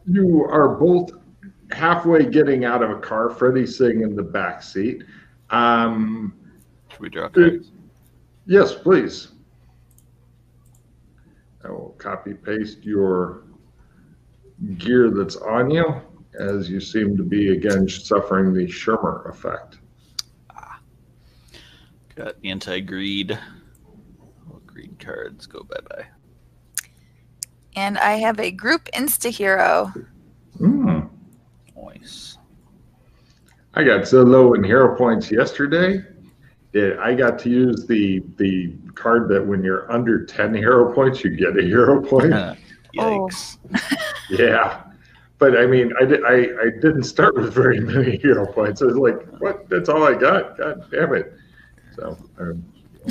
you are both halfway getting out of a car. Freddie's sitting in the back seat. Should we draw cards? Yes, please. I will copy paste your gear that's on you, as you seem to be again suffering the Schirmer effect. Got anti-greed. All greed cards go bye-bye. And I have a group insta-hero. Nice. I got so low in hero points yesterday. I got to use the card that when you're under 10 hero points, you get a hero point. Yikes. Yeah. But I mean, I didn't start with very many hero points. I was like, what? That's all I got? God damn it. So,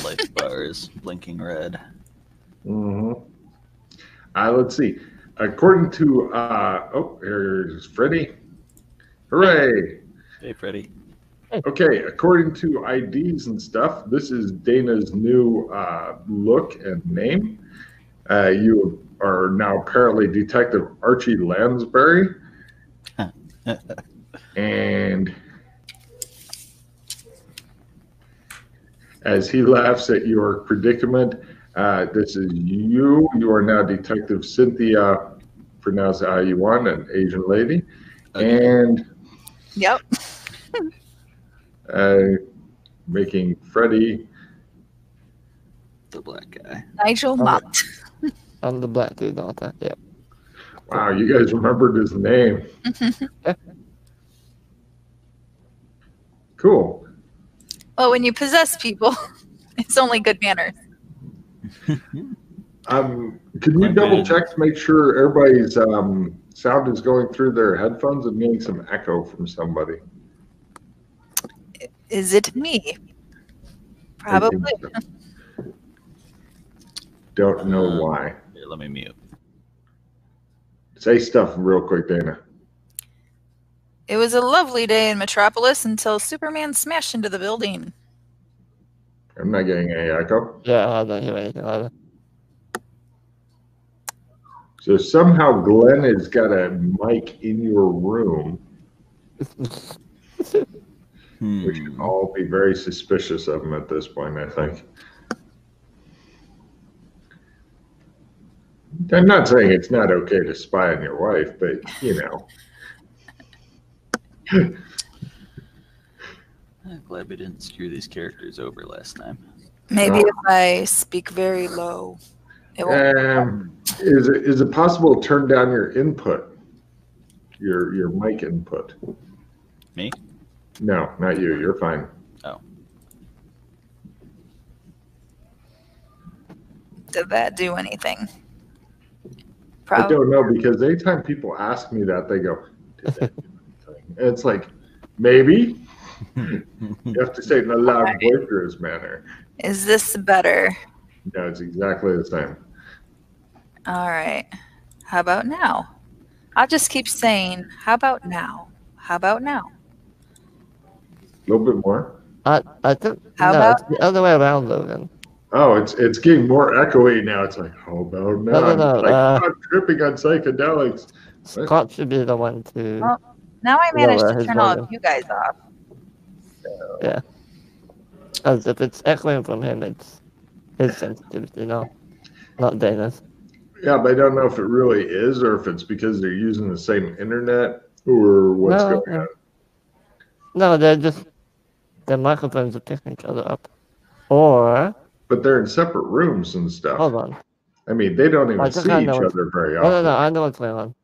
life bars blinking red. Let's see. According to, here's Freddie. Hooray. Hey, Freddie. Okay, according to IDs and stuff, this is Dana's new look and name. You are now apparently Detective Archie Lansbury. And as he laughs at your predicament, this is you. You are now Detective Cynthia, pronounce it how you want, an Asian lady. Okay. And yep. Making Freddie the black guy. Nigel Mott. I'm the black dude, not that. Yep. Wow, you guys remembered his name. Cool. Well, when you possess people, it's only good manners. Can you double check to make sure everybody's sound is going through their headphones? I'm getting some echo from somebody. Is it me? Probably. Don't know why. Here, let me mute. Say stuff real quick, Dana. It was a lovely day in Metropolis until Superman smashed into the building. I'm not getting any echo. Yeah, I don't hear anything either. So somehow Glenn has got a mic in your room. We should all be very suspicious of him at this point, I think. I'm not saying it's not okay to spy on your wife, but, you know. I'm glad we didn't screw these characters over last time. Maybe if I speak very low, it won't. Is it possible to turn down your input, your mic input? Me? No, not you. You're fine. Oh. Did that do anything? I don't know, because anytime people ask me that, they go, did that do anything? And it's like, maybe. You have to say it in a loud, boisterous manner. Is this better? No, it's exactly the same. All right. How about now? I'll just keep saying, how about now? How about now? A little bit more. I think How no, about? it's the other way around, Logan. Oh, it's getting more echoey now. It's like, how about now? No. It's like, I'm tripping on psychedelics. Scott should be the one to. Well, now I managed lower to his turn all volume. of you guys off. So. Yeah. Because if it's echoing from him, it's his sensitivity, not Dana's. Yeah, but I don't know if it really is, or if it's because they're using the same internet, or what's going on. No, their microphones are picking each other up. Or. But they're in separate rooms and stuff. Hold on. I mean, they don't even see each other very often. No, I know what's going on.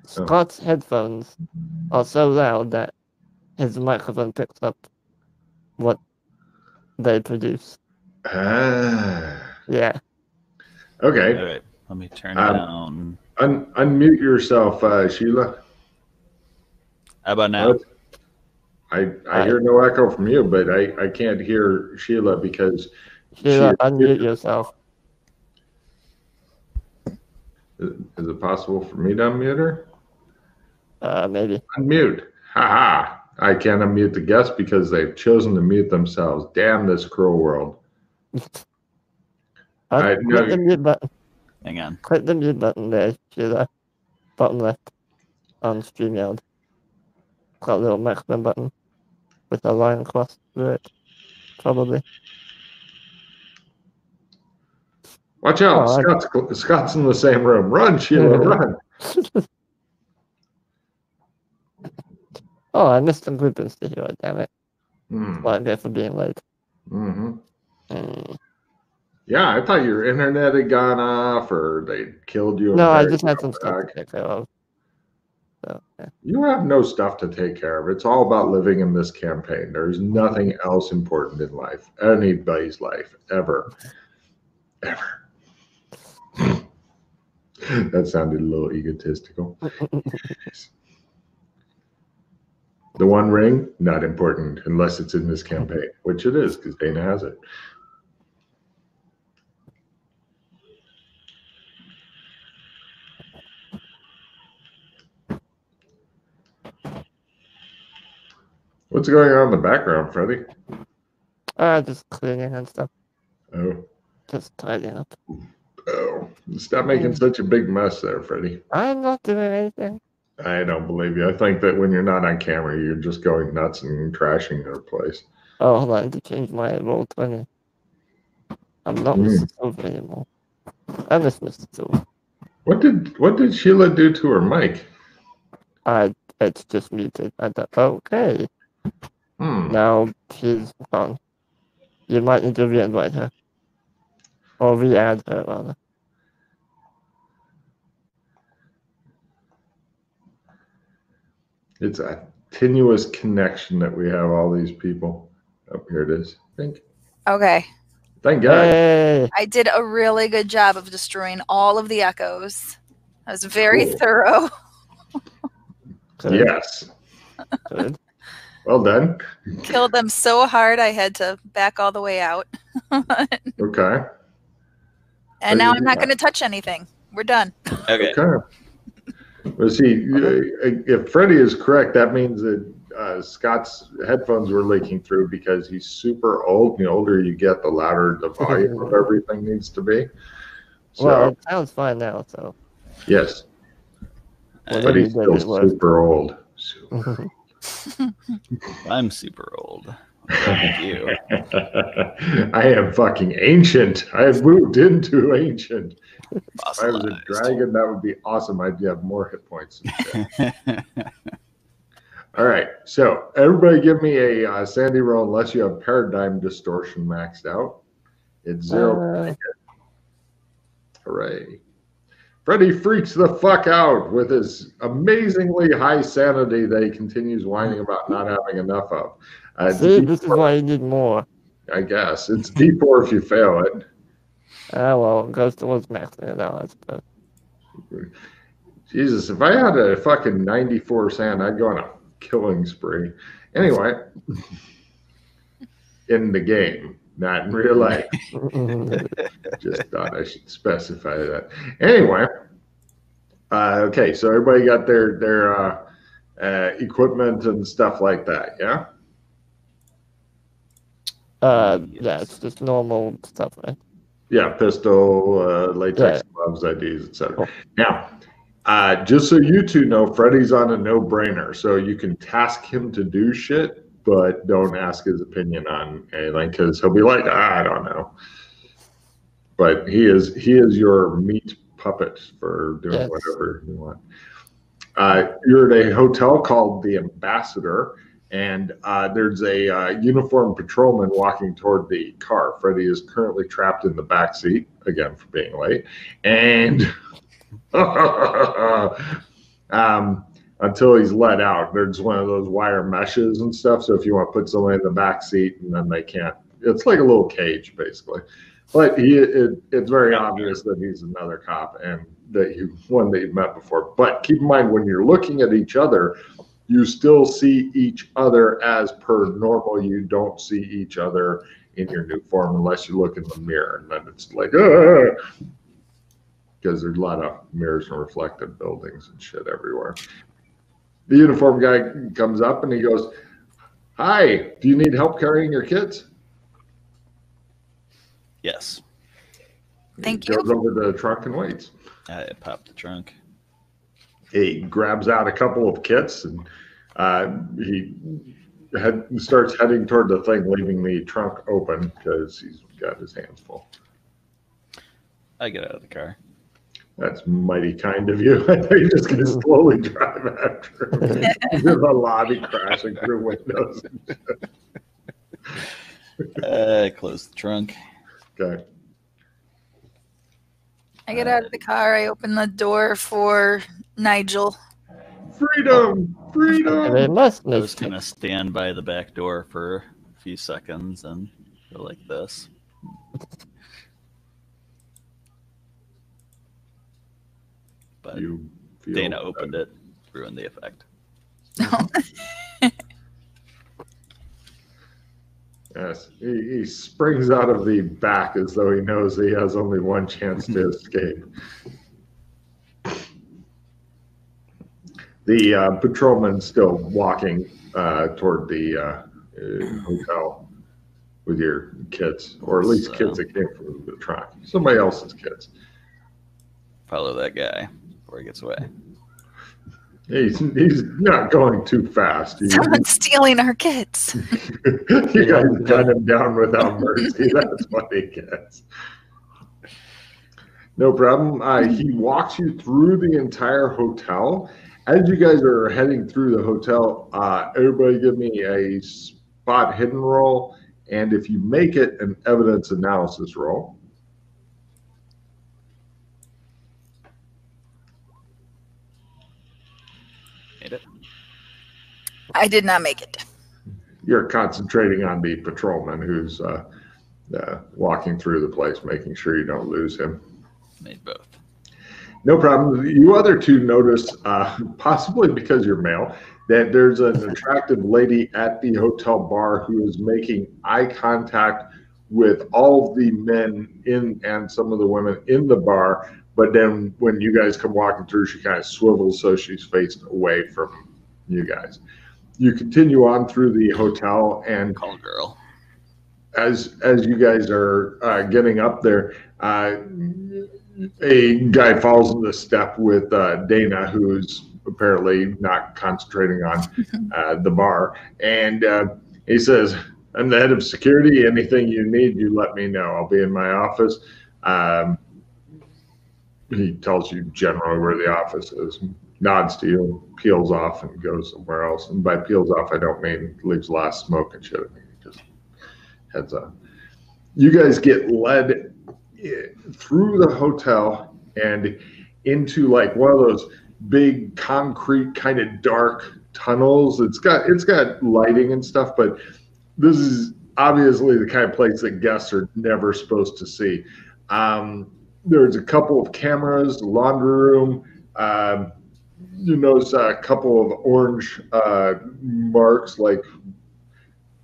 Scott's headphones are so loud that his microphone picks up what they produce. Yeah. Okay. All right. Let me turn down. Unmute yourself, Sheila. How about now? I hear no echo from you, but I can't hear Sheila because... Sheila, unmute yourself. Is it possible for me to unmute her? Maybe. Unmute. Ha. I can't unmute the guest because they've chosen to mute themselves. Damn this cruel world. Click the mute button. Hang on. Click the mute button there, Sheila. Bottom left. on StreamYard. It's got a little microphone button with a line across through it, probably. Watch out, Oh, Scott's in the same room. Run, Sheila, run. Oh, I missed the group and hero, damn it. Mm. Well, I guess for being late. Mm-hmm. Mm. Yeah, I thought your internet had gone off or they killed you. No, I just had some stuff to take care of. So, yeah. You have no stuff to take care of. It's all about living in this campaign. There's nothing else important in life, anybody's life, ever. Ever. That sounded a little egotistical. The One Ring, not important unless it's in this campaign, which it is because Dana has it. What's going on in the background, Freddie? Just cleaning and stuff. Oh. Just tidying up. Oh. Stop making such a big mess there, Freddie. I'm not doing anything. I don't believe you. I think that when you're not on camera, you're just going nuts and trashing your place. Oh, hold on to change my roll 20. I'm not Mr. Silver anymore. I miss Mr. Silver. What did Sheila do to her mic? It's just muted. Okay. Now she's gone. You might need to re-invite her. Or re-add her, rather. It's a tenuous connection that we have all these people. Oh, here it is. Okay. Thank God. Hey. I did a really good job of destroying all of the echoes. I was very thorough. Good. Yes. Good. Well done. Killed them so hard I had to back all the way out. Okay. And now I'm not going to touch anything. We're done. Okay. Well, see, if Freddie is correct, that means that Scott's headphones were leaking through because he's super old. And the older you get, the louder the volume of everything needs to be. So, well, it sounds fine now, so. Yes. But he's still super old. I'm super old. Thank you. I am fucking ancient. I have moved into ancient. If I was a Fossilized. dragon, that would be awesome. I'd have more hit points. All right. So everybody give me a Sandy roll unless you have paradigm distortion maxed out. It's 0. Hooray. Freddie freaks the fuck out with his amazingly high sanity that he continues whining about not having enough of. See, this is why you need more. I guess. It's D4 if you fail it. Well, it goes towards maxing it out, I suppose. Jesus, if I had a fucking 94 sand, I'd go on a killing spree. Anyway, in the game, not in real life. Just thought I should specify that. Anyway, okay, so everybody got their equipment and stuff like that, yeah? Yeah, it's just normal stuff, right? Yeah, pistol, latex gloves, IDs, etc. Cool. Now, just so you two know, Freddie's on a no-brainer, so you can task him to do shit, but don't ask his opinion on anything because he'll be like, I don't know. But he is your meat puppet for doing whatever you want. You're at a hotel called the Ambassador, and there's a uniformed patrolman walking toward the car. Freddie is currently trapped in the back seat, again for being late, and until he's let out. There's one of those wire meshes and stuff, so if you want to put someone in the back seat and then they can't, it's like a little cage basically. But it's very obvious that he's another cop and that one that you've met before. But keep in mind, when you're looking at each other, you still see each other as per normal. You don't see each other in your new form unless you look in the mirror, and then it's like, because there's a lot of mirrors and reflective buildings and shit everywhere. The uniform guy comes up and he goes, "Hi, do you need help carrying your kids?" Yes. Thank you. Goes over to the trunk and waits. I popped the trunk. He grabs out a couple of kits and he starts heading toward the thing, leaving the trunk open because he's got his hands full. I get out of the car. That's mighty kind of you. I thought you're just going to slowly drive after him into the lobby, crashing through windows. I close the trunk. Okay. I get out of the car. I open the door for Nigel. Freedom! Freedom! They must I make was going to stand by the back door for a few seconds and go like this. But Dana opened it, ruined the effect. Yes, he springs out of the back as though he knows he has only one chance to escape. The patrolman's still walking toward the hotel with your kids, or at least kids that came from the trunk. Somebody else's kids. Follow that guy before he gets away. He's not going too fast. Someone's stealing our kids. You guys gun him down without mercy. That's what he gets. No problem. He walks you through the entire hotel. As you guys are heading through the hotel, everybody give me a spot hidden roll, and if you make it, an evidence analysis roll. Made it. I did not make it. You're concentrating on the patrolman who's walking through the place, making sure you don't lose him. Made both. No problem. You other two notice, possibly because you're male, that there's an attractive lady at the hotel bar who is making eye contact with all of the men in and some of the women in the bar. But then when you guys come walking through, she kind of swivels so she's faced away from you guys. You continue on through the hotel, and Call girl. as you guys are getting up there, a guy falls in the step with Dana, who's apparently not concentrating on the bar. And he says, "I'm the head of security. Anything you need, you let me know. I'll be in my office." He tells you generally where the office is, nods to you, peels off, and goes somewhere else. And by peels off, I don't mean leaves last smoke and shit. I mean, he just heads up. You guys get led through the hotel and into like one of those big concrete kind of dark tunnels. It's got lighting and stuff, but this is obviously the kind of place that guests are never supposed to see. There's a couple of cameras, a laundry room. You notice a couple of orange marks, like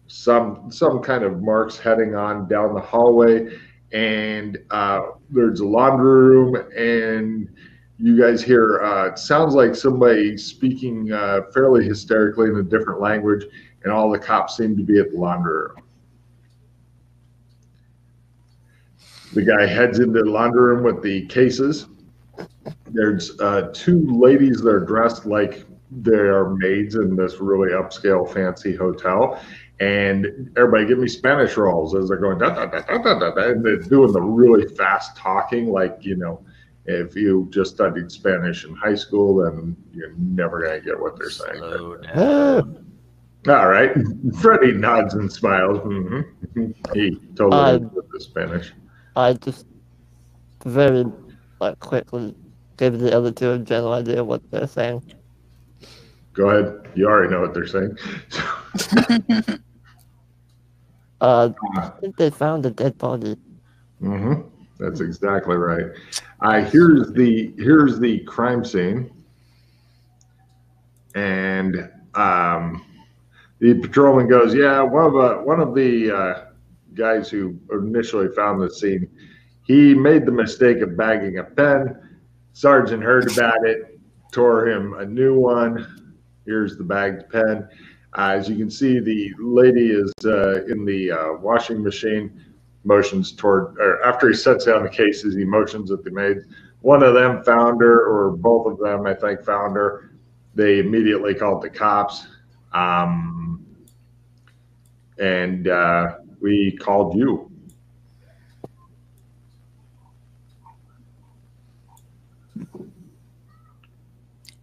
some kind of marks heading on down the hallway. And there's a laundry room, and you guys hear it sounds like somebody speaking fairly hysterically in a different language, and all the cops seem to be at the laundry room. The guy heads into the laundry room with the cases. There's two ladies that are dressed like they are maids in this really upscale fancy hotel. And everybody give me Spanish rolls as they're going, da, da, da, da, da, da, and they're doing the really fast talking. Like, you know, if you just studied Spanish in high school, then you're never going to get what they're saying. Slow down. All right. Freddie nods and smiles. Mm-hmm. He totally with the Spanish. I just very quickly give the other two a general idea what they're saying. Go ahead. You already know what they're saying. I think they found a dead body. Mm-hmm. That's exactly right. Here's the crime scene, and the patrolman goes, "Yeah, one of the guys who initially found the scene, he made the mistake of bagging a pen. Sergeant heard about it, tore him a new one. Here's the bagged pen." As you can see, the lady is in the washing machine, motions toward, or after he sets down the cases, he motions at the maids, one of them found her, or both of them, I think, found her. They immediately called the cops. And we called you.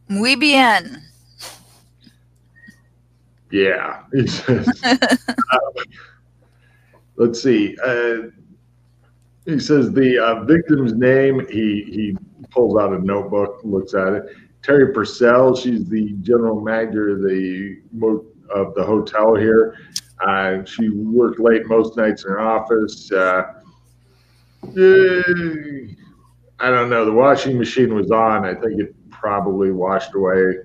Muy bien. Yeah. Let's see. He says the victim's name. He pulls out a notebook, looks at it. Terry Purcell. She's the general manager of the hotel here. She worked late most nights in her office. I don't know. The washing machine was on. I think it probably washed away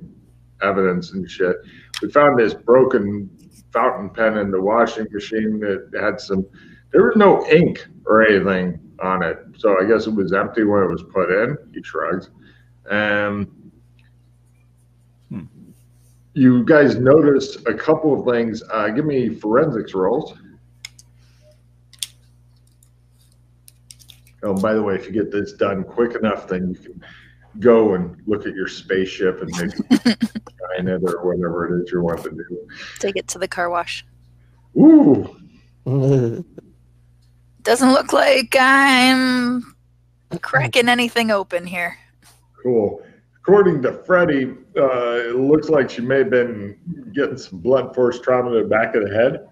evidence and shit. We found this broken fountain pen in the washing machine that had some. There was no ink or anything on it, so I guess it was empty when it was put in. He shrugs. You guys noticed a couple of things. Give me forensics rolls. Oh, by the way, if you get this done quick enough, then you can go and look at your spaceship and maybe shine it or whatever it is you want to do. Take it to the car wash. Ooh. Doesn't look like I'm cracking anything open here. Cool. According to Freddie, it looks like she may have been getting some blunt force trauma to the back of the head.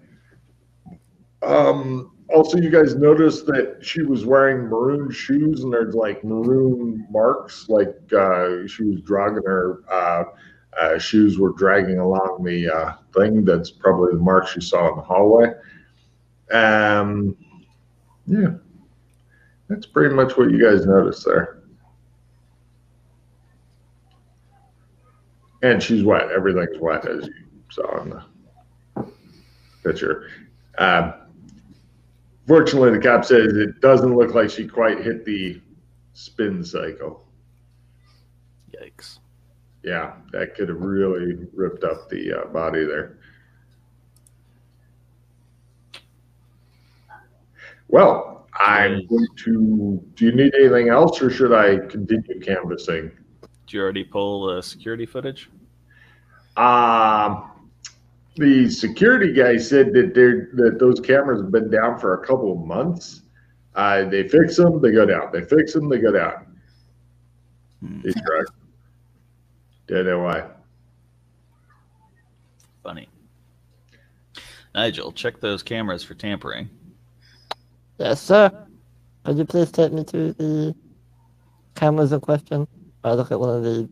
Also, you guys noticed that she was wearing maroon shoes, and there's like maroon marks, like she was dragging her shoes were dragging along the thing. That's probably the marks you saw in the hallway. Yeah, that's pretty much what you guys noticed there. And she's wet. Everything's wet, as you saw in the picture. Fortunately, the cop says it doesn't look like she quite hit the spin cycle. Yikes. Yeah, that could have really ripped up the body there. Well, I'm going to. Do you need anything else, or should I continue canvassing? Did you already pull the security footage? The security guy said that those cameras have been down for a couple of months. They fix them, they go down. They fix them, they go down. He's right. Don't know why. Funny. Nigel, check those cameras for tampering. Yes, sir. Could you please take me to the cameras in question? I look at one of the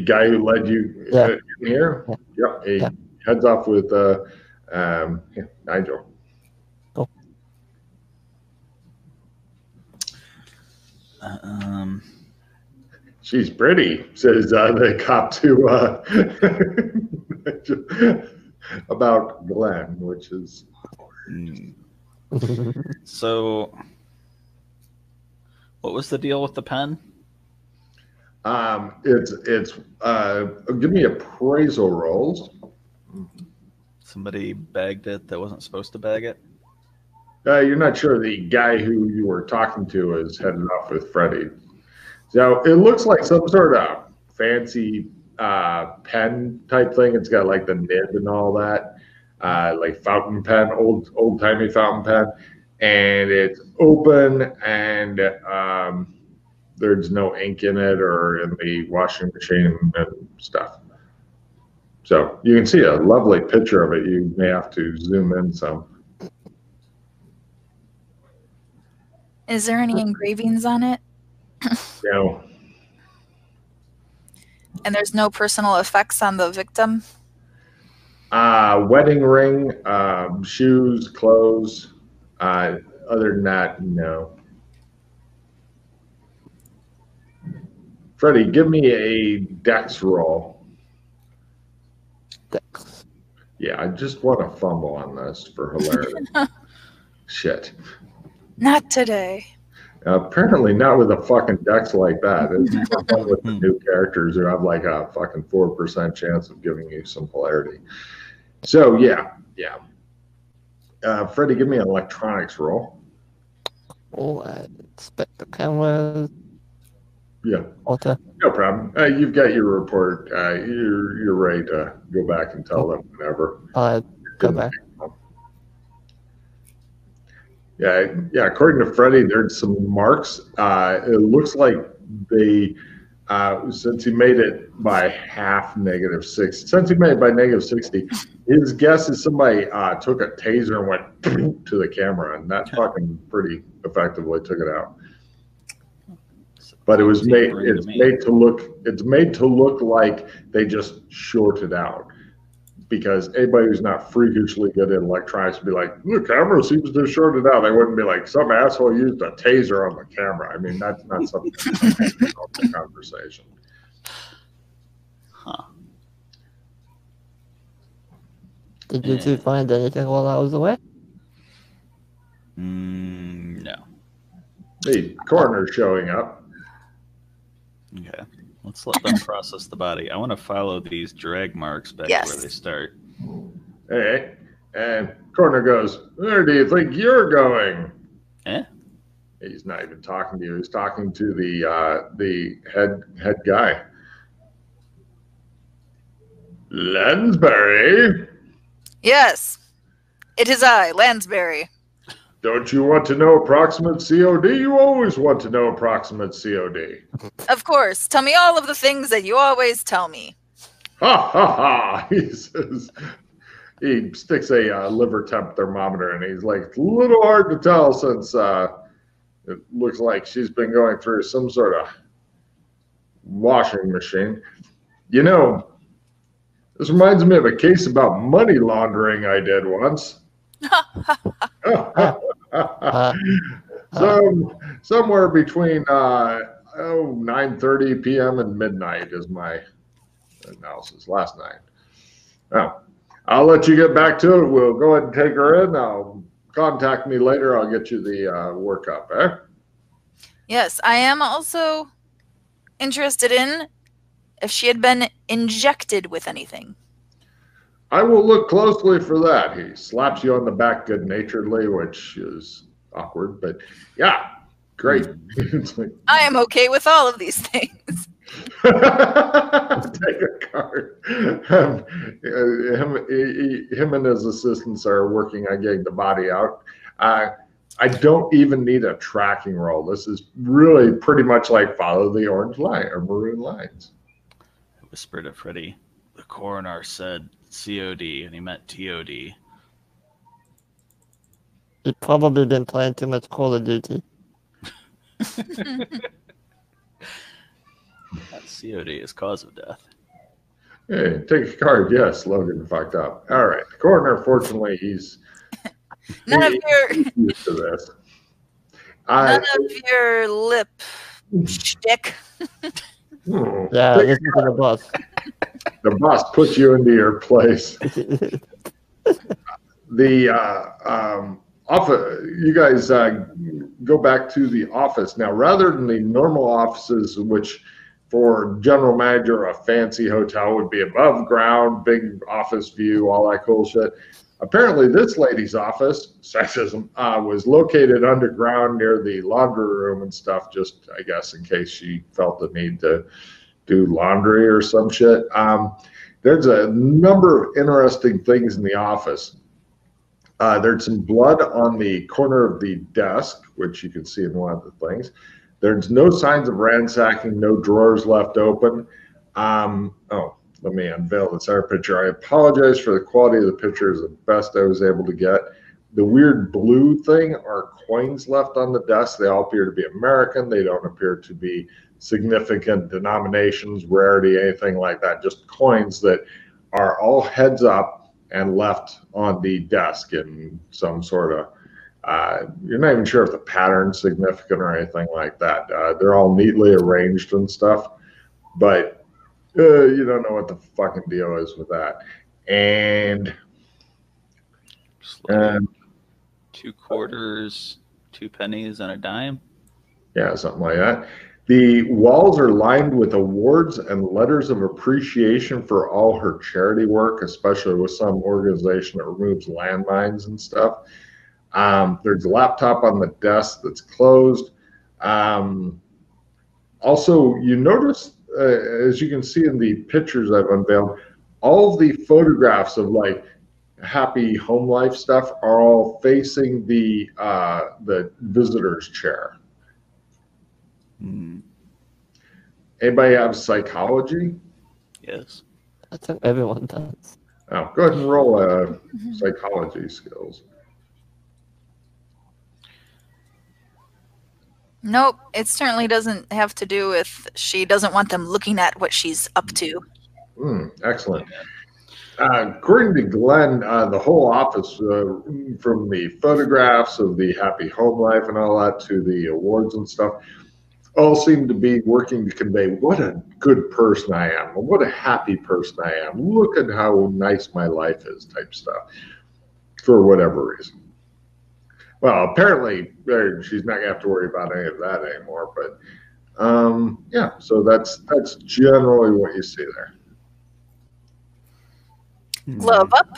guy who led you in here. Yeah. He heads off with Nigel. Cool. She's pretty, says the cop to about Glenn, which is. So, what was the deal with the pen? It's give me appraisal rolls. Somebody bagged it that wasn't supposed to bag it? You're not sure. The guy who you were talking to is headed off with Freddie. So it looks like some sort of fancy pen type thing. It's got like the nib and all that, like fountain pen, old timey fountain pen, and it's open and there's no ink in it or in the washing machine and stuff. So you can see a lovely picture of it. You may have to zoom in some. Is there any engravings on it? No. And there's no personal effects on the victim? Wedding ring, shoes, clothes. Other than that, no. Freddie, give me a dex roll. Dex. Yeah, I just want to fumble on this for hilarity. Shit. Not today. Apparently not with a fucking dex like that. It's more fun with the new characters who have like a fucking 4% chance of giving you some hilarity. So, yeah. Freddie, give me an electronics roll. Oh, I inspect the cameras. Yeah. Okay. No problem. You've got your report. You're ready to go back and tell them whenever. Go back. Yeah. According to Freddie, there's some marks. It looks like they, since he made it by half -6, since he made it by -60, his guess is somebody took a taser and went to the camera, and that fucking pretty effectively took it out. But it was made. It's made to look like they just shorted out. Because anybody who's not freakishly good at electronics would be like, the camera seems to have shorted out. They wouldn't be like, some asshole used a taser on the camera. I mean, that's not something that's a conversation. Huh. Did you two find anything while I was away? No. The coroner's showing up. Okay. Let's let them process the body. I want to follow these drag marks back to where they start. Hey, and coroner goes, where do you think you're going? He's not even talking to you. He's talking to the head guy. Lansbury? Yes. It is I, Lansbury. Don't you want to know approximate COD? You always want to know approximate COD. Of course. Tell me all of the things that you always tell me. Ha ha ha! He says. He sticks a liver temp thermometer, and he's like, it's a little hard to tell since it looks like she's been going through some sort of washing machine. You know, this reminds me of a case about money laundering I did once. Somewhere between 9:30 p.m. and midnight is my analysis last night. Now, I'll let you get back to it. We'll go ahead and take her in. I'll contact me later. I'll get you the workup. Yes, I am also interested in if she had been injected with anything. I will look closely for that. He slaps you on the back good-naturedly, which is awkward, but yeah, great. I am okay with all of these things. Take a card. Him and his assistants are working on getting the body out. I don't even need a tracking roll. This is really pretty much like follow the orange line or maroon lines. I whispered to Freddie. The coroner said COD, and he meant TOD. You've probably been playing too much Call of Duty. COD is cause of death. Hey, take a card. Yes, Logan fucked up. All right. The coroner, fortunately, he's used to this. None of your lip shtick. Yeah, listen to the boss. The boss puts you into your place. The office, you guys go back to the office now. Rather than the normal offices, which for general manager a fancy hotel would be above ground, big office view, all that cool shit. Apparently, this lady's office, sexism, was located underground near the laundry room and stuff. Just, I guess, in case she felt the need to do laundry or some shit. There's a number of interesting things in the office. There's some blood on the corner of the desk, which you can see in one of the things. There's no signs of ransacking, no drawers left open. Let me unveil this other picture. I apologize for the quality of the picture is the best I was able to get. The weird blue thing are coins left on the desk. They all appear to be American. They don't appear to be significant denominations, rarity, anything like that. Just coins that are all heads up and left on the desk in some sort of, you're not even sure if the pattern's significant or anything like that. They're all neatly arranged and stuff, but you don't know what the fucking deal is with that. And 2 quarters, 2 pennies, and a dime. Yeah, something like that. The walls are lined with awards and letters of appreciation for all her charity work, especially with some organization that removes landmines and stuff. There's a laptop on the desk that's closed. Also, you notice, as you can see in the pictures I've unveiled, all of the photographs of like happy home life stuff are all facing the visitor's chair. Anybody have psychology? Yes. I think everyone does. Oh, go ahead and roll psychology skills. Nope, it certainly doesn't have to do with she doesn't want them looking at what she's up to. Excellent. According to Glenn, the whole office, from the photographs of the happy home life and all that to the awards and stuff, all seem to be working to convey what a good person I am, or what a happy person I am. Look at how nice my life is, type stuff, for whatever reason. Well, apparently she's not going to have to worry about any of that anymore. But yeah, so that's generally what you see there. Glove up.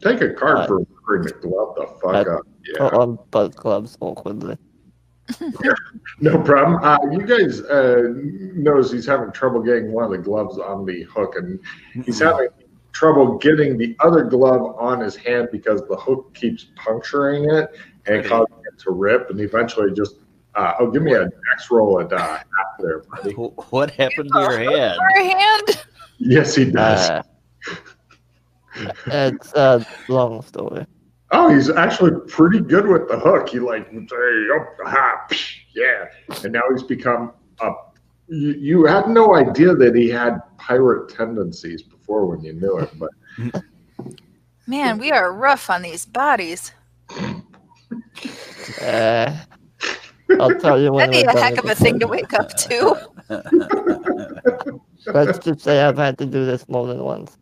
Take a card for bring the glove the fuck up. Yeah. On both gloves awkwardly. No problem. You guys notice he's having trouble getting one of the gloves on the hook, and he's having trouble getting the other glove on his hand because the hook keeps puncturing it and causing it to rip, and eventually just give me a dex roll at half there, buddy. What happened to your hand? Her hand? Yes, he does. It's a long story. Oh, he's actually pretty good with the hook. He yeah, and now he's become a. You had no idea that he had pirate tendencies before when you knew him, but man, we are rough on these bodies. I'll tell you when. That'd be a heck of a thing to wake up to. Let's just say I've had to do this more than once.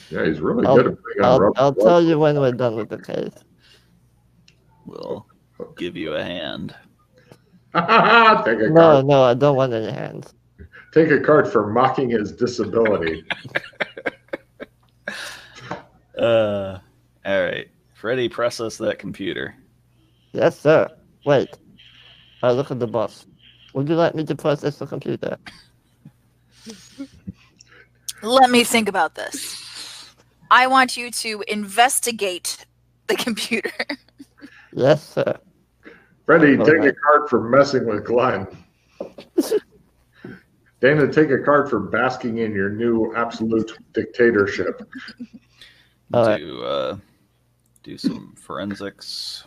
Yeah, he's really good at being on I'll tell you when we're done with the case. We'll give you a hand. Take a card. No, I don't want any hands. Take a card for mocking his disability. All right. Freddy, process that computer. Yes, sir. Wait. I look at the boss. Would you like me to process the computer? Let me think about this. I want you to investigate the computer. Yes, sir. Freddie, take a card for messing with Glenn. Dana, take a card for basking in your new absolute dictatorship. Do some forensics.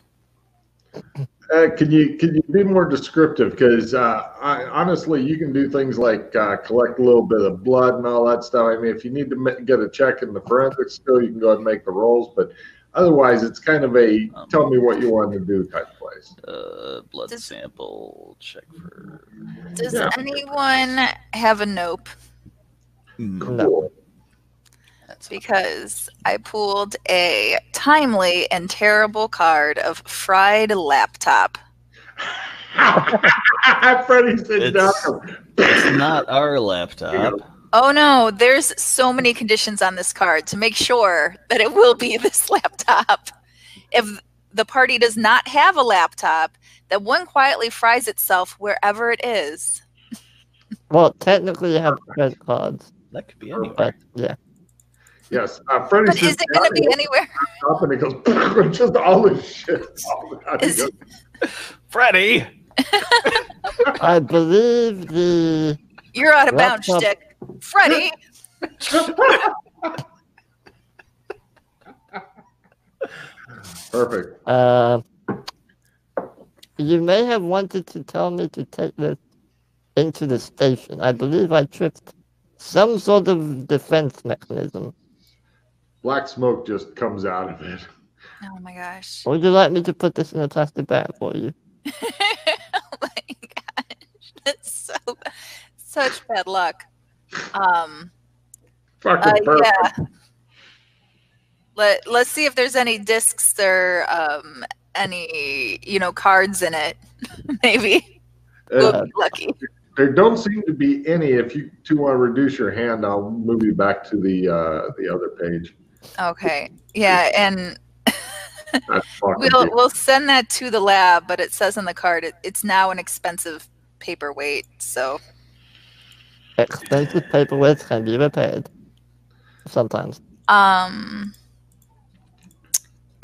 Can you be more descriptive? Because honestly, you can do things like collect a little bit of blood and all that stuff. I mean, if you need to get a check in the forensics still, you can go ahead and make the rolls. But otherwise, it's kind of a tell me what you want to do type place. Blood sample check for. Does anyone have a nope? Cool. Because I pulled a timely and terrible card of fried laptop. Freddie said it's not our laptop. Oh no, there's so many conditions on this card to make sure that it will be this laptop. If the party does not have a laptop, that one quietly fries itself wherever it is. Well, technically you have credit cards. That could be anywhere. But, yeah. Yes, Freddie. But is it going to be anywhere? And it goes just all this shit. Freddie. I believe the. You're out of bounds, Stick. Freddie. Perfect. You may have wanted to tell me to take this into the station. I believe I tripped some sort of defense mechanism. Black smoke just comes out of it. Oh my gosh. Would you like me to put this in a plastic bag for you? Oh my gosh. That's such bad luck. Fucking perfect. Yeah. Let's see if there's any discs or any cards in it. Maybe. We'll be lucky. There don't seem to be any. If you two want to reduce your hand, I'll move you back to the other page. Okay. Yeah, and We'll send that to the lab, but it says on the card it's now an expensive paperweight. So expensive paperweights can be repaired sometimes. I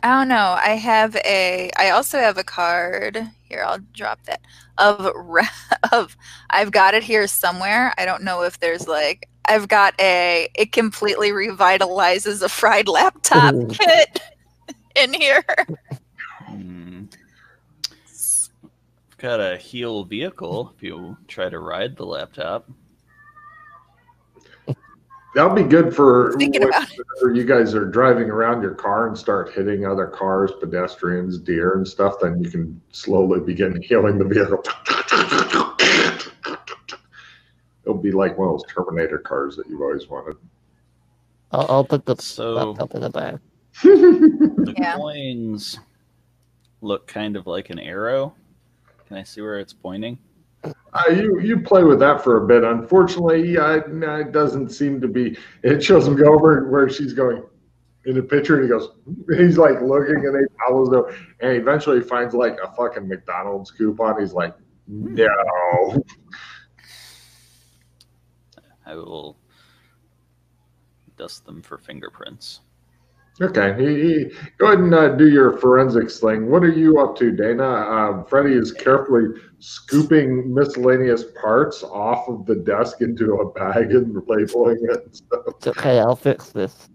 don't know. I also have a card here. I'll drop that of. I've got it here somewhere. I don't know if there's like. I've got it completely revitalizes a fried laptop kit in here. I've got a heal vehicle if you try to ride the laptop. That'll be good for when you guys are driving around your car and start hitting other cars, pedestrians, deer, and stuff. Then you can slowly begin healing the vehicle. It'll be like one of those Terminator cars that you've always wanted. I'll put the laptop in the bag. The coins look kind of like an arrow. Can I see where it's pointing? You play with that for a bit. Unfortunately, it doesn't seem to be. It shows him go over where she's going in the picture, and he's like looking, and he follows her, and eventually finds like a fucking McDonald's coupon. He's like, no. I will dust them for fingerprints. Okay, go ahead and do your forensics thing. What are you up to, Dana? Freddie is carefully scooping miscellaneous parts off of the desk into a bag and labeling it. It's okay, I'll fix this.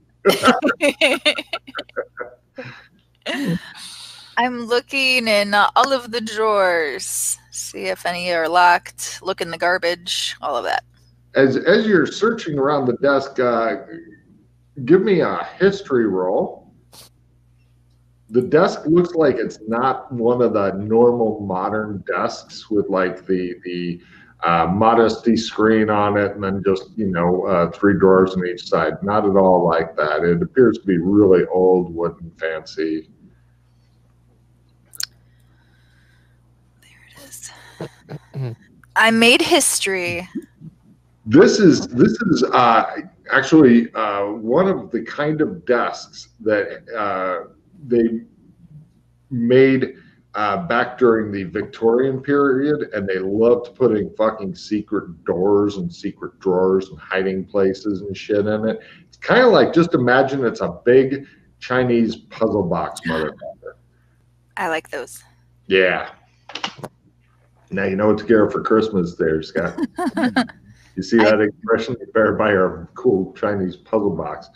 I'm looking in all of the drawers, see if any are locked, look in the garbage, all of that. As you're searching around the desk, give me a history roll. The desk looks like it's not one of the normal modern desks with like the modesty screen on it and then just, 3 drawers on each side. Not at all like that. It appears to be really old, wooden, fancy. There it is. I made history. This is actually one of the kind of desks that they made back during the Victorian period, and they loved putting fucking secret doors and secret drawers and hiding places and shit in it. It's kind of like, just imagine it's a big Chinese puzzle box motherfucker. I like those. Yeah. Now you know what to get her for Christmas there, Scott. You see that expression? You better buy her a cool Chinese puzzle box.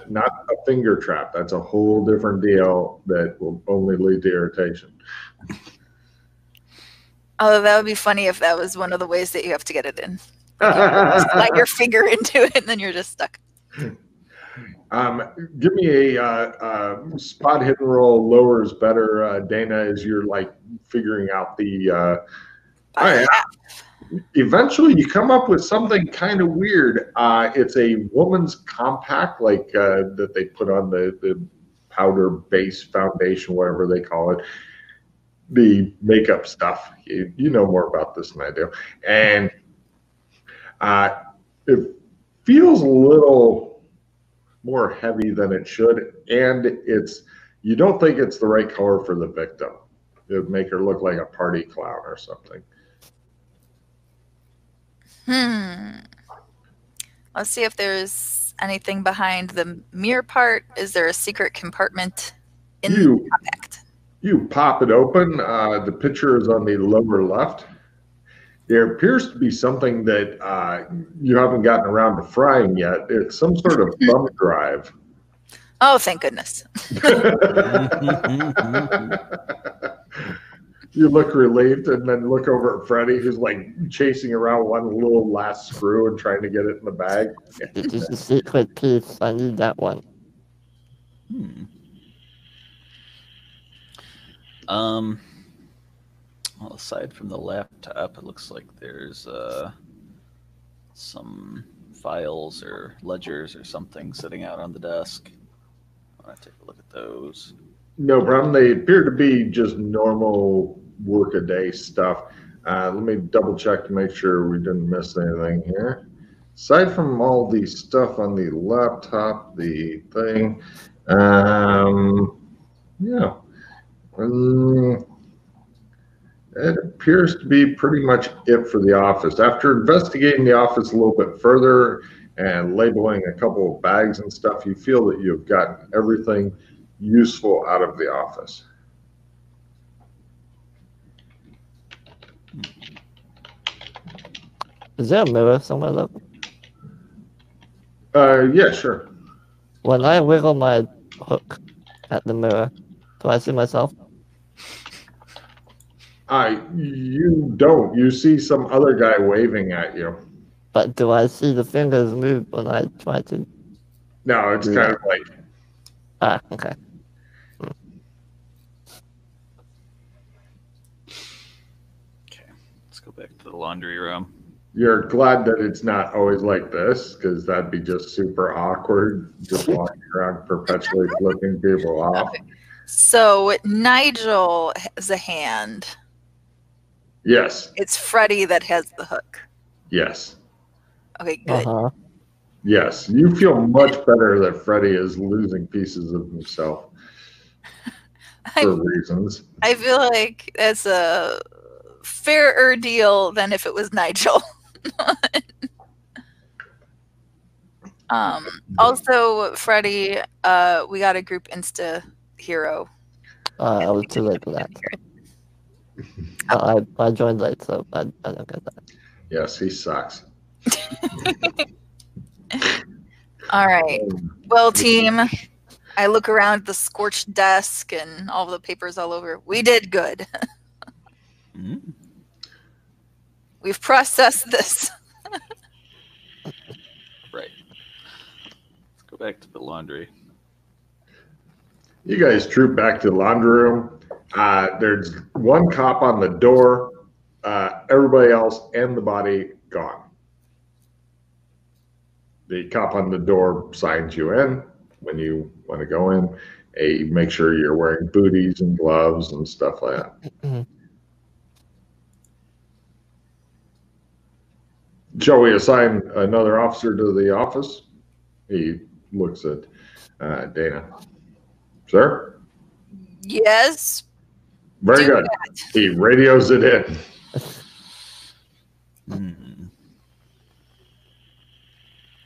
Not a finger trap. That's a whole different deal that will only lead to irritation. Oh, that would be funny if that was one of the ways that you have to get it in. Slide your finger into it, and then you're just stuck. Give me a spot hidden roll. Lower is better, Dana, as you're like figuring out the. Eventually, you come up with something kind of weird. It's a woman's compact, like that they put on the powder base foundation, whatever they call it, the makeup stuff. You know more about this than I do. And it feels a little more heavy than it should, and you don't think it's the right color for the victim. It would make her look like a party clown or something. Let's see if there's anything behind the mirror part. Is there a secret compartment in the compact? You pop it open. The picture is on the lower left. There appears to be something that you haven't gotten around to frying yet. It's some sort of thumb drive. Oh, thank goodness. You look relieved and then look over at Freddie, who's like chasing around one little last screw and trying to get it in the bag. It is a secret piece. I need that one. Well, aside from the laptop, it looks like there's some files or ledgers or something sitting out on the desk. I want to take a look at those. No problem. They appear to be just normal work-a-day stuff. Let me double check to make sure we didn't miss anything here. Aside from all the stuff on the laptop, the thing, Yeah. It appears to be pretty much it for the office. After investigating the office a little bit further and labeling a couple of bags and stuff, you feel that you've gotten everything useful out of the office. Is there a mirror somewhere though? Yeah, sure. When I wiggle my hook at the mirror, do I see myself? You don't. You see some other guy waving at you. But do I see the fingers move when I try to? No, it's kind of like... Ah, okay. Okay, let's go back to the laundry room. You're glad that it's not always like this, because that'd be just super awkward, just walking around perpetually flipping people off. Okay. So Nigel has a hand. Yes. It's Freddy that has the hook. Yes. Okay, good. Yes. You feel much better that Freddy is losing pieces of himself for reasons. I feel like that's a fairer deal than if it was Nigel. Also, Freddy, we got a group Insta hero. I was too late for that. I joined late, so I don't get that. Yes, he sucks. All right. Well, team, I look around the scorched desk and all the papers all over. We did good. We've processed this. Right. Let's go back to the laundry. You guys troop back to the laundry room. There's one cop on the door. Everybody else and the body gone. The cop on the door signs you in when you want to go in. Make sure you're wearing booties and gloves and stuff like that. Shall we assign another officer to the office? He looks at Dana. Sir? Yes. Very good. He radios it in.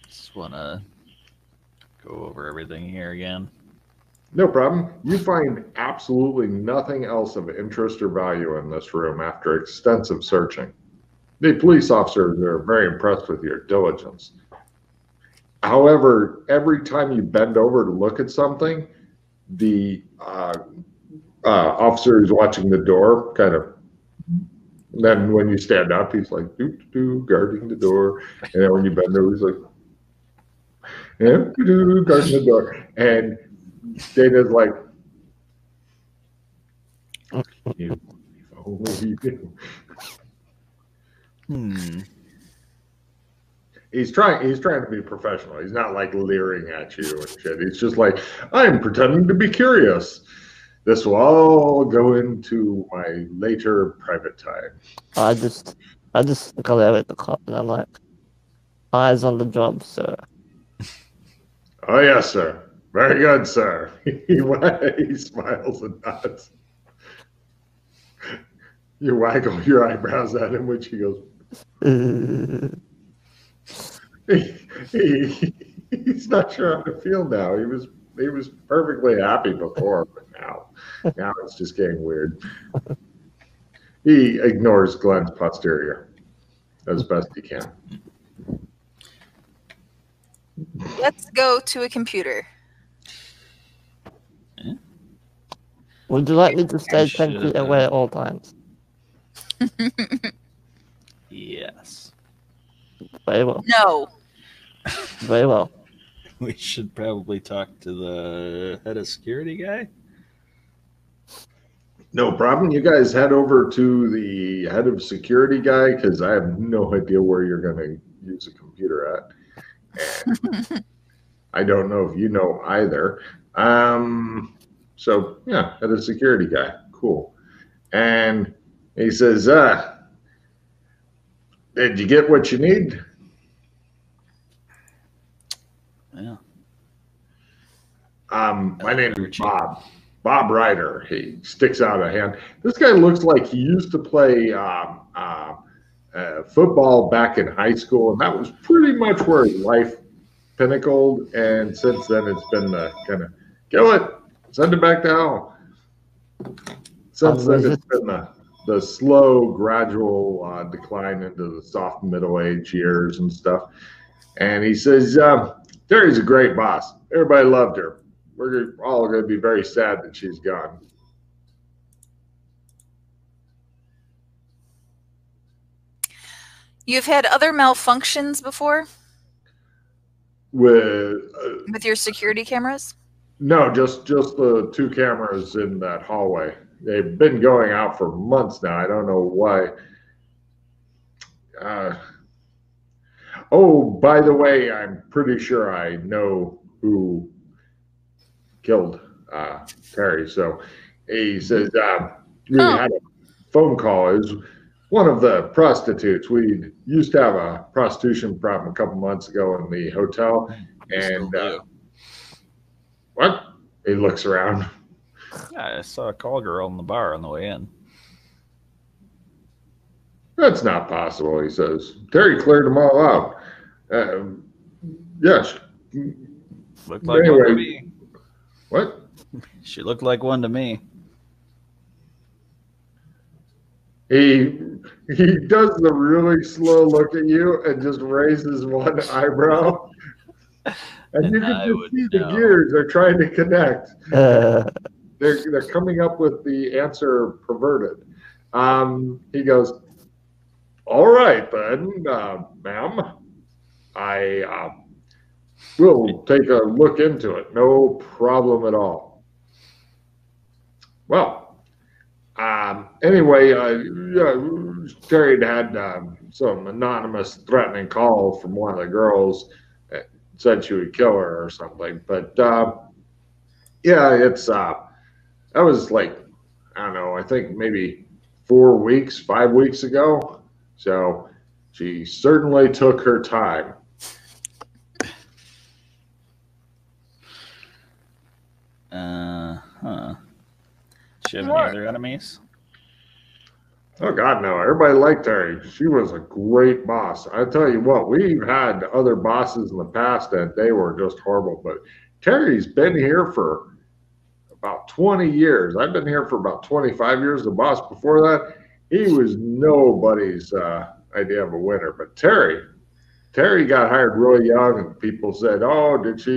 Just want to go over everything here again. No problem. You find absolutely nothing else of interest or value in this room after extensive searching. The police officers are very impressed with your diligence. However, every time you bend over to look at something, the officer who's watching the door kind of, then when you stand up, he's like, guarding the door. And then when you bend over, he's like, guarding the door. And Dana's like, if only he knew. He's trying to be professional. He's not like leering at you and shit. He's just like, I'm pretending to be curious. This will all go into my later private time. I just glare at the cop and I'm like, eyes on the job, sir. Oh yes, sir. Very good, sir. He smiles and nods. You waggle your eyebrows at him, which he goes. He's not sure how to feel now. He was perfectly happy before, but now it's just getting weird. He ignores Glenn's posterior as best he can. Let's go to a computer. Would you like me to stay 10 feet away at all times? Yes. Very well. No. Very well. We should probably talk to the head of security guy. No problem. You guys head over to the head of security guy because I have no idea where you're going to use a computer at. And I don't know if you know either. So, yeah, head of security guy. Cool. And he says, did you get what you need? Yeah. My name is Bob. Bob Ryder. He sticks out a hand. This guy looks like he used to play football back in high school, and that was pretty much where his life pinnacled. And since then, it's been kind of kill it, send it back to hell. Since then, it's been the slow, gradual decline into the soft middle-age years and stuff. And he says, Terry's a great boss. Everybody loved her. We're all going to be very sad that she's gone. You've had other malfunctions before? With your security cameras? No, just the 2 cameras in that hallway. They've been going out for months now. I don't know why. Oh, by the way, I'm pretty sure I know who killed Terry. So he says, we had a phone call. It was one of the prostitutes. We used to have a prostitution problem a couple months ago in the hotel. And what? He looks around. Yeah, I saw a call girl in the bar on the way in. That's not possible, he says. Terry cleared them all out. Yes. Looked like one to me. What? She looked like one to me. He does the really slow look at you and just raises one eyebrow. And you can just see the gears are trying to connect. They're coming up with the answer perverted. He goes, all right then, ma'am. I will take a look into it. No problem at all. Well, anyway, Terry had some anonymous threatening call from one of the girls that said she would kill her or something. But yeah, it's that was like, I don't know, I think maybe 5 weeks ago. So she certainly took her time. She have any other enemies? Oh God, no! Everybody liked Terry. She was a great boss. I tell you what, we've had other bosses in the past and they were just horrible. But Terry's been here for about 20 years. I've been here for about 25 years. The boss before that, he was nobody's idea of a winner. But Terry got hired really young, and people said, "Oh, did she?"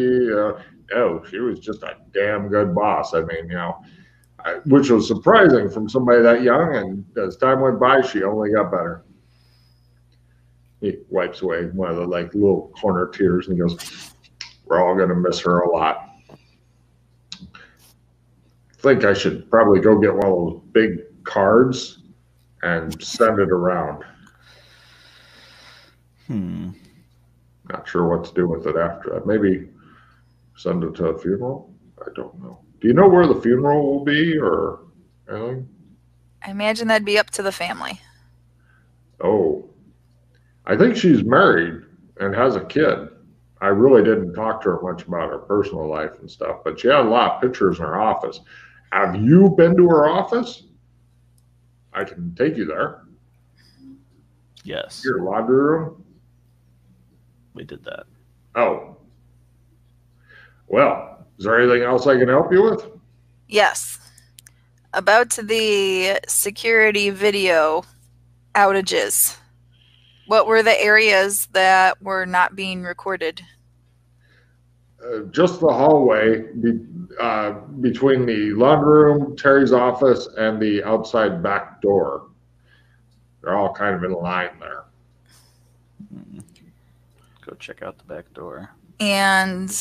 No, she was just a damn good boss. I mean, which was surprising from somebody that young. And as time went by, she only got better. He wipes away one of the little corner tears and he goes, "We're all going to miss her a lot." I think I should probably go get one of those big cards and send it around. Not sure what to do with it after that. Maybe send it to a funeral? I don't know. Do you know where the funeral will be or anything? I imagine that'd be up to the family. Oh, I think she's married and has a kid. I really didn't talk to her much about her personal life and stuff, but she had a lot of pictures in her office. Have you been to her office? I can take you there. Yes. Your laundry room? We did that. Oh. Well, is there anything else I can help you with? Yes. About the security video outages. What were the areas that were not being recorded? Just the hallway between the laundry room, Terry's office, and the outside back door. They're all kind of in line there. Go check out the back door. And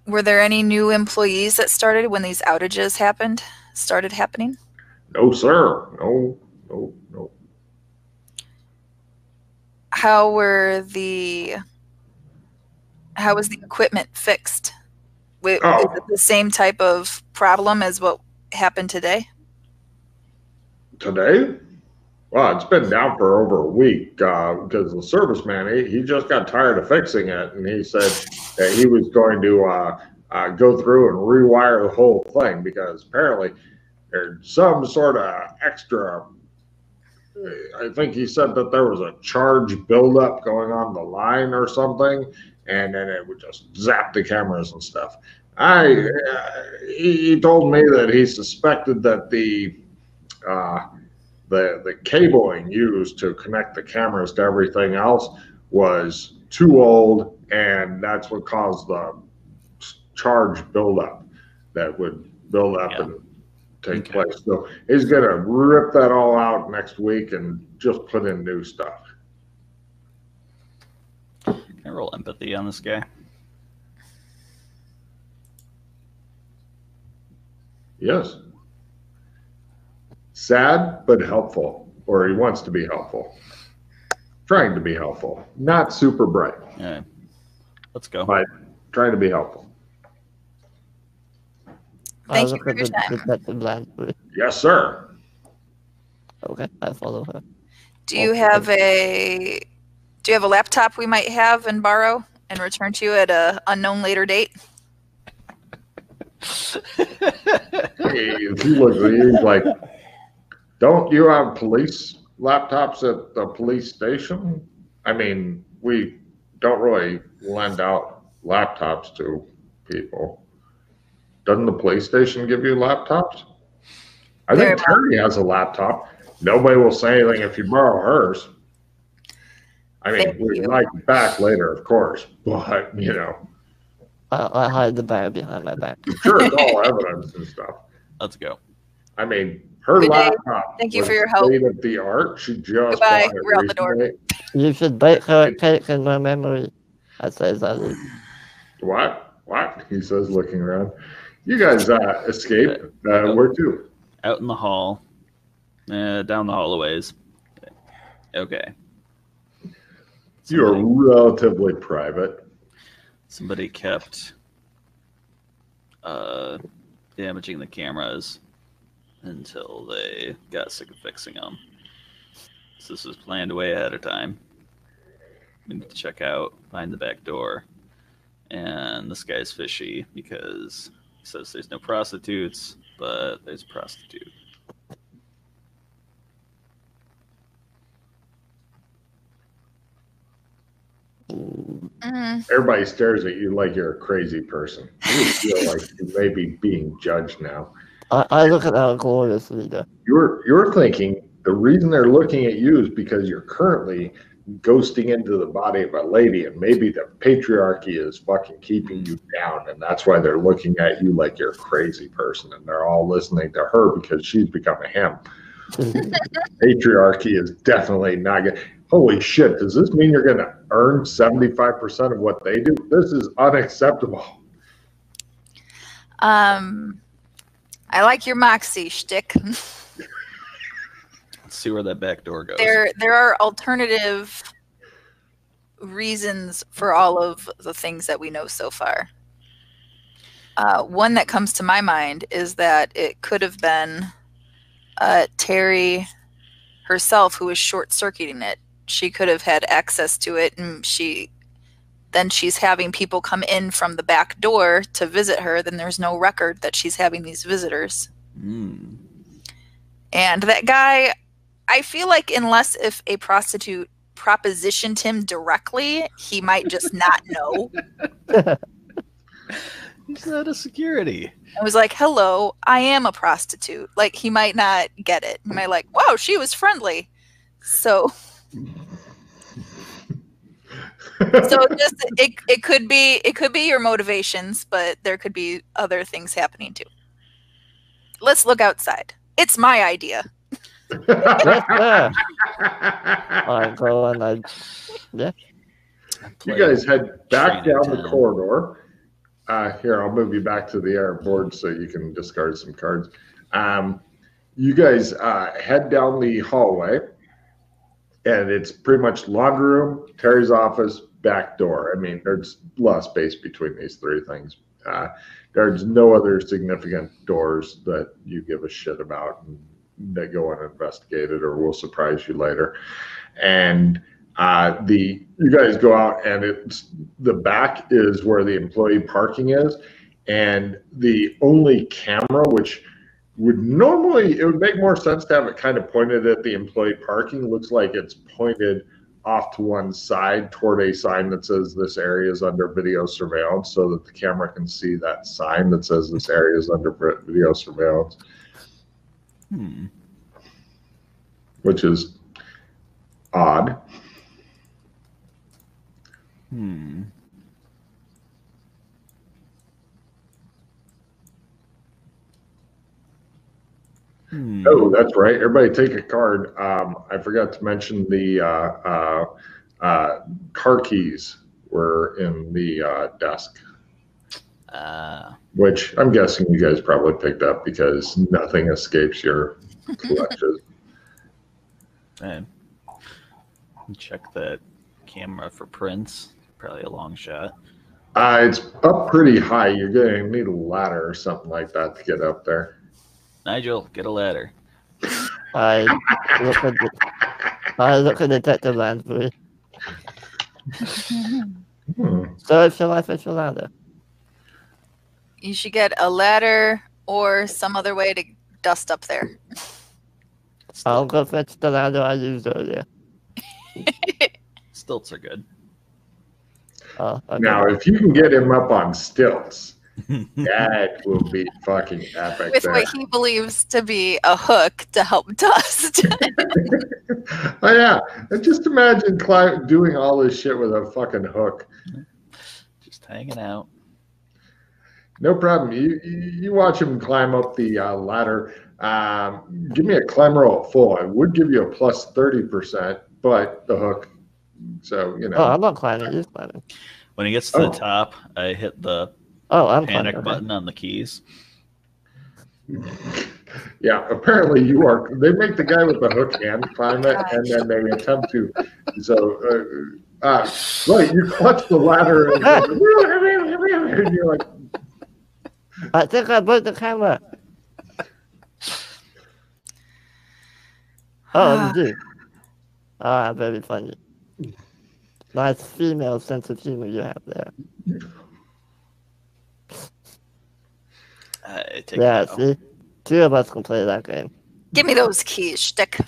were there any new employees that started when these outages started happening? No, sir. No. How was the equipment fixed? Is it the same type of problem as what happened today? Today? Well, it's been down for over a week because the serviceman, he just got tired of fixing it, and he said that he was going to go through and rewire the whole thing, because apparently there's some sort of extra. I think he said that there was a charge buildup going on the line or something, and then it would just zap the cameras and stuff. He told me that he suspected that the cabling used to connect the cameras to everything else was too old, and that's what caused the charge buildup that would build up and take place. So he's going to rip that all out next week and just put in new stuff. Can I roll empathy on this guy? Yes. Sad, but helpful. Or he wants to be helpful. Trying to be helpful. Not super bright. Yeah. Let's go. But trying to be helpful. Thank you for your time. Yes, sir. Okay, I follow her. Do you have a laptop we might have and borrow and return to you at a unknown later date? He's like, don't you have police laptops at the police station? I mean, we don't really lend out laptops to people. Doesn't the police station give you laptops? I think Terry has a laptop. Nobody will say anything if you borrow hers. I mean, we'd like it back later, of course, but, you know. I hide the bag behind my back. Sure, it's all evidence and stuff. Let's go. I mean, her laptop. Thank you for your help. State of the art. She just Goodbye. We're out the door. You should bake her a cake in my memory. I say that. What? What? He says, looking around. You guys escaped. Where to? Out in the hall. Down the hallways. Okay. You are relatively private. Somebody kept damaging the cameras until they got sick of fixing them. So this was planned way ahead of time. We need to check out, find the back door. And this guy's fishy because he says there's no prostitutes, but there's a prostitute. Everybody stares at you like you're a crazy person. You feel like you may be being judged now. I look at our glorious leader. You're thinking the reason they're looking at you is because you're currently ghosting into the body of a lady, and maybe the patriarchy is fucking keeping you down, and that's why they're looking at you like you're a crazy person, and they're all listening to her because she's become a him. Patriarchy is definitely not good. Holy shit, does this mean you're going to earn 75% of what they do? This is unacceptable. I like your moxie shtick. Let's see where that back door goes. There are alternative reasons for all of the things that we know so far. One that comes to my mind is that it could have been Terry herself who was short-circuiting it. She could have had access to it, and she's having people come in from the back door to visit her. Then there's no record that she's having these visitors. And that guy, I feel like unless if a prostitute propositioned him directly, he might just not know. He's not a security. I was like, hello, I am a prostitute. Like, he might not get it. He might like, wow, she was friendly. So just it could be your motivations, but there could be other things happening too. Let's look outside. It's my idea. I go and you guys head back down the corridor. Here, I'll move you back to the air board so you can discard some cards. You guys head down the hallway, and it's pretty much laundry room, Terry's office, back door. I mean, there's a lot of space between these three things. There's no other significant doors that you give a shit about and that go uninvestigated or will surprise you later. And you guys go out, and the back is where the employee parking is, and the only camera, which would normally, it would make more sense to have it kind of pointed at the employee parking, looks like it's pointed off to one side toward a sign that says this area is under video surveillance, so that the camera can see that sign that says this area is under video surveillance. Which is odd. Oh, that's right. Everybody take a card. I forgot to mention the car keys were in the desk. Which I'm guessing you guys probably picked up because nothing escapes your clutches. Man, check that camera for prints. Probably a long shot. It's up pretty high. You're going to need a ladder or something like that to get up there. Nigel, get a ladder. I look at Detective Lansbury. So it's your life, it's your ladder. You should get a ladder or some other way to dust up there. I'll go fetch the ladder I used earlier. Stilts are good. Okay. Now, if you can get him up on stilts, that will be fucking epic. With what he believes to be a hook to help dust. Oh, yeah. And just imagine doing all this shit with a fucking hook. Just hanging out. No problem. You watch him climb up the ladder. Give me a climb roll at full. I would give you a plus 30%, but the hook. So, you know. Oh, I'm not climbing. He's climbing. When he gets to the top, I hit the I'm panic climbing. button on the keys. Yeah, apparently you are. They make the guy with the hook hand climb it, and then they attempt to. So, right, you clutch the ladder, and you're like, I think I broke the camera. Oh, you do. Very funny. Nice female sense of humor you have there. Yeah, see? Two of us can play that game. Give me those keys, Shtick.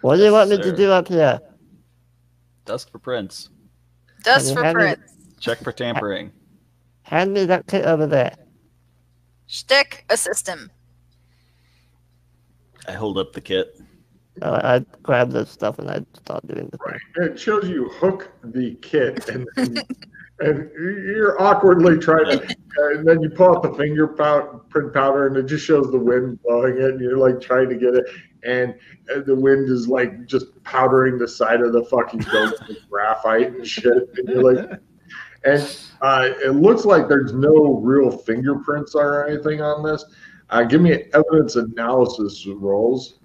What do you want me to do up here? Dust for prints. Dust for prints. Check for tampering. Hand me that kit over there. Shtick, assist him. I hold up the kit. I grab this stuff and I start doing the thing. Right. It shows you hook the kit, and you're awkwardly trying to, and then you pull out the print powder, and it just shows the wind blowing it, and you're like trying to get it, and the wind is like just powdering the side of the fucking building with graphite and shit, and you're like, and it looks like there's no real fingerprints or anything on this. Give me evidence analysis rolls.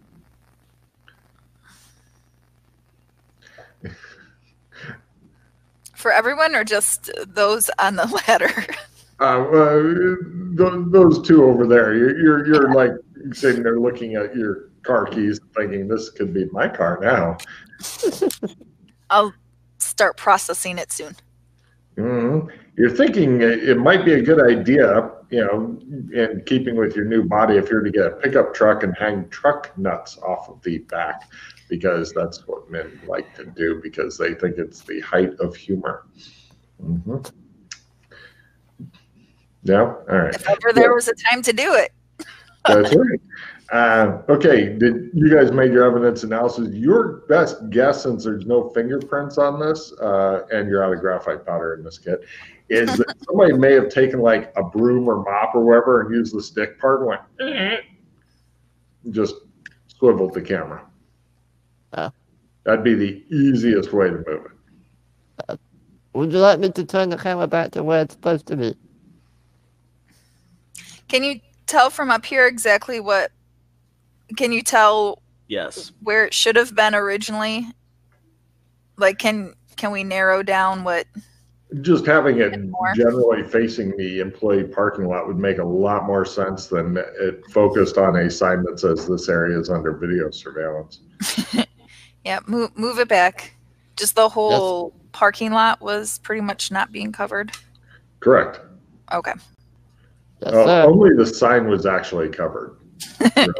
For everyone or just those on the ladder? Those two over there. You're like sitting there looking at your car keys thinking this could be my car now. I'll start processing it soon. Mm-hmm. You're thinking it might be a good idea, you know, in keeping with your new body, if you're to get a pickup truck and hang truck nuts off of the back, because that's what men like to do because they think it's the height of humor. Mm-hmm. Yeah, all right. If ever there was a time to do it. That's right. Okay, did you guys made your evidence analysis? Your best guess, since there's no fingerprints on this, and you're out of graphite powder in this kit, is that somebody may have taken like a broom or mop or whatever and used the stick part and went, just swiveled the camera. That'd be the easiest way to move it. Would you like me to turn the camera back to where it's supposed to be? Can you tell from up here exactly what? Can you tell? Yes. Where it should have been originally? Like, can we narrow down what? Just having it generally facing the employee parking lot would make a lot more sense than it focused on a sign that says this area is under video surveillance. Yeah, move it back. Just the whole parking lot was pretty much not being covered? Correct. Okay. Yes, sir. Only the sign was actually covered. Really.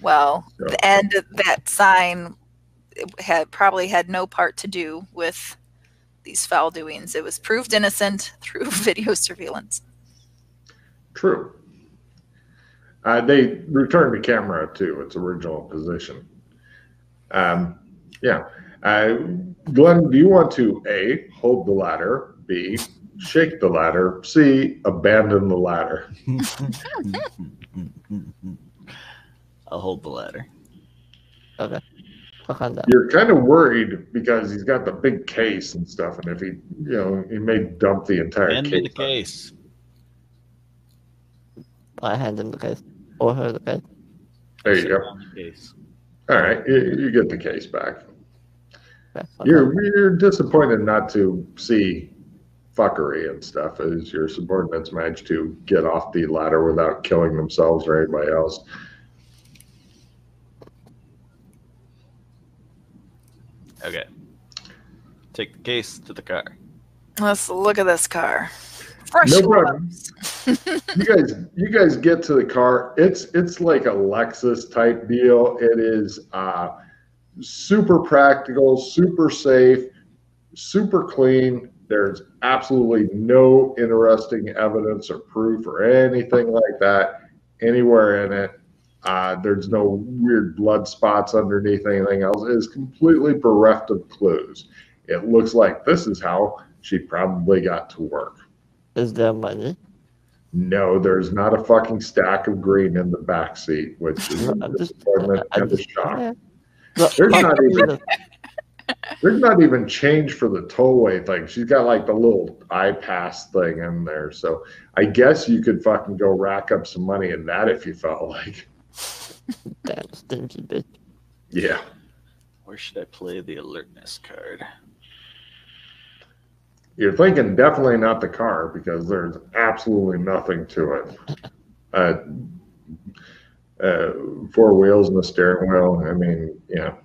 Well, So. and that sign probably had no part to do with these foul doings. It was proved innocent through video surveillance. True. They returned the camera to its original position. Yeah. Glenn, do you want to A, hold the ladder, B, shake the ladder, C, abandon the ladder? I'll hold the ladder. Okay. You're kind of worried because he's got the big case and stuff, and if he, he may dump the entire Hand case. me the case. I hand him the case. Or her the case. There you go. The case. All right, you get the case back. Okay. You're disappointed not to see fuckery and stuff as your subordinates managed to get off the ladder without killing themselves or anybody else. Okay. Take the case to the car. Let's look at this car. Fresh No problem. You guys get to the car. It's like a Lexus type deal. It is super practical, super safe, super clean. There's absolutely no interesting evidence or proof or anything like that anywhere in it. There's no weird blood spots underneath anything else. It is completely bereft of clues. It looks like this is how she probably got to work. Is there money? No, there's not a fucking stack of green in the back seat, which is a disappointment and a shock. There's not even change for the tollway thing. She's got like the little iPass thing in there. So I guess you could fucking go rack up some money in that if you felt like. Damn stinky bitch. Yeah. Where should I play the alertness card? You're thinking definitely not the car because there's absolutely nothing to it. 4 wheels and a steering wheel. I mean, yeah.